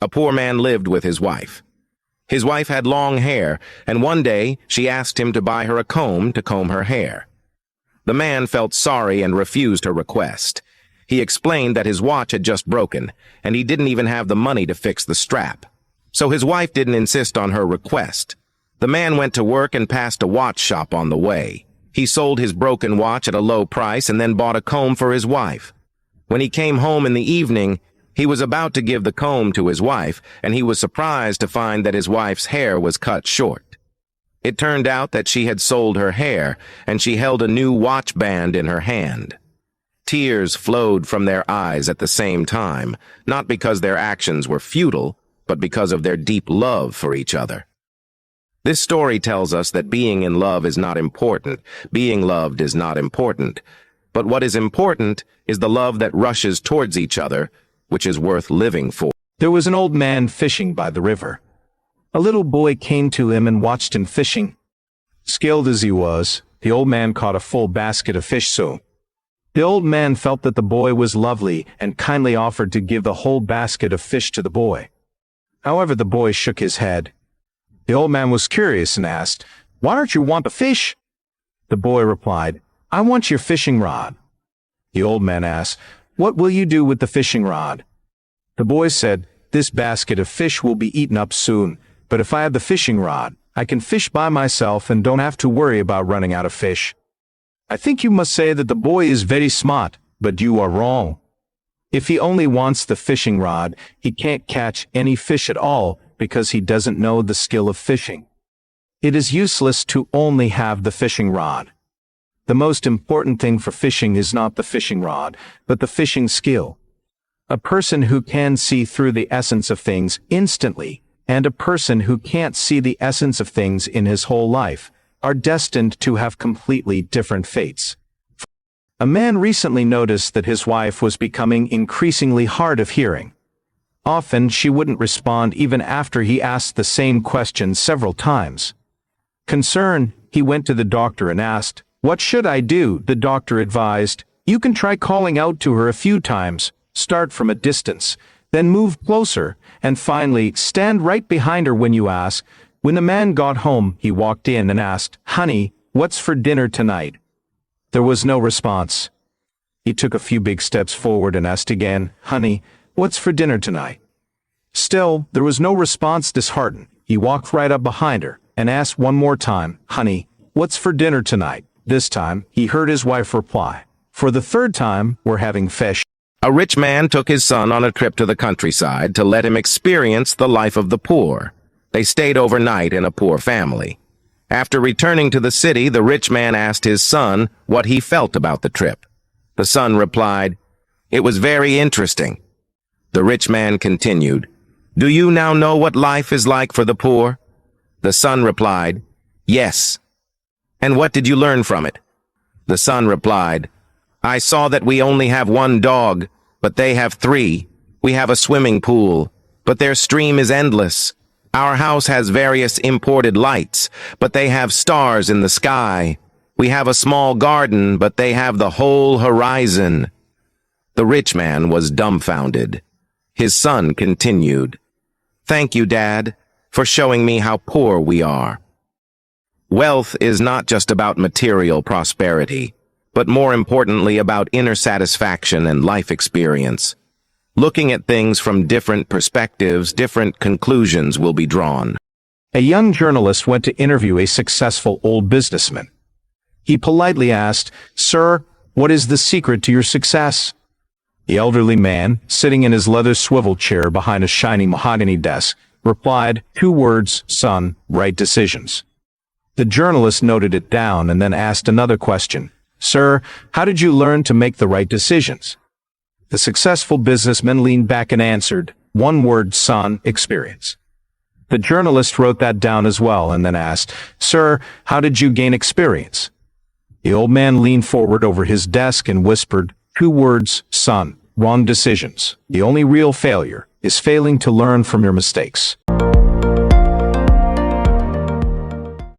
A poor man lived with his wife. His wife had long hair, and one day she asked him to buy her a comb to comb her hair. The man felt sorry and refused her request. He explained that his watch had just broken, and he didn't even have the money to fix the strap. So his wife didn't insist on her request. The man went to work and passed a watch shop on the way. He sold his broken watch at a low price and then bought a comb for his wife. When he came home in the evening, he was about to give the comb to his wife, and he was surprised to find that his wife's hair was cut short. It turned out that she had sold her hair, and she held a new watch band in her hand. Tears flowed from their eyes at the same time, not because their actions were futile, but because of their deep love for each other. This story tells us that being in love is not important, being loved is not important, but what is important is the love that rushes towards each other, which is worth living for. There was an old man fishing by the river. A little boy came to him and watched him fishing. Skilled as he was, the old man caught a full basket of fish soon. The old man felt that the boy was lovely and kindly offered to give the whole basket of fish to the boy. However, the boy shook his head. The old man was curious and asked, "Why don't you want the fish?" The boy replied, "I want your fishing rod." The old man asked, "What will you do with the fishing rod?" The boy said, "This basket of fish will be eaten up soon, but if I have the fishing rod, I can fish by myself and don't have to worry about running out of fish." I think you must say that the boy is very smart, but you are wrong. If he only wants the fishing rod, he can't catch any fish at all because he doesn't know the skill of fishing. It is useless to only have the fishing rod. The most important thing for fishing is not the fishing rod, but the fishing skill. A person who can see through the essence of things instantly, and a person who can't see the essence of things in his whole life, are destined to have completely different fates. A man recently noticed that his wife was becoming increasingly hard of hearing. Often she wouldn't respond even after he asked the same question several times. Concerned, he went to the doctor and asked, "What should I do?" The doctor advised, "You can try calling out to her a few times, start from a distance, then move closer, and finally stand right behind her when you ask." When the man got home, he walked in and asked, "Honey, what's for dinner tonight?" There was no response. He took a few big steps forward and asked again, "Honey, what's for dinner tonight?" Still, there was no response. Disheartened, he walked right up behind her and asked one more time, "Honey, what's for dinner tonight?" This time, he heard his wife reply, "For the third time, we're having fish." A rich man took his son on a trip to the countryside to let him experience the life of the poor. They stayed overnight in a poor family. After returning to the city, the rich man asked his son what he felt about the trip. The son replied, "It was very interesting." The rich man continued, "Do you now know what life is like for the poor?" The son replied, "Yes." "And what did you learn from it?" The son replied, "I saw that we only have one dog, but they have three. We have a swimming pool, but their stream is endless. Our house has various imported lights, but they have stars in the sky. We have a small garden, but they have the whole horizon." The rich man was dumbfounded. His son continued, "Thank you, Dad, for showing me how poor we are." Wealth is not just about material prosperity, but more importantly about inner satisfaction and life experience. Looking at things from different perspectives, different conclusions will be drawn. A young journalist went to interview a successful old businessman. He politely asked, "Sir, what is the secret to your success?" The elderly man, sitting in his leather swivel chair behind a shiny mahogany desk, replied, "Two words, son, right decisions." The journalist noted it down and then asked another question, "Sir, how did you learn to make the right decisions?" The successful businessman leaned back and answered, "One word, son, experience." The journalist wrote that down as well and then asked, "Sir, how did you gain experience?" The old man leaned forward over his desk and whispered, "Two words, son, wrong decisions. The only real failure is failing to learn from your mistakes."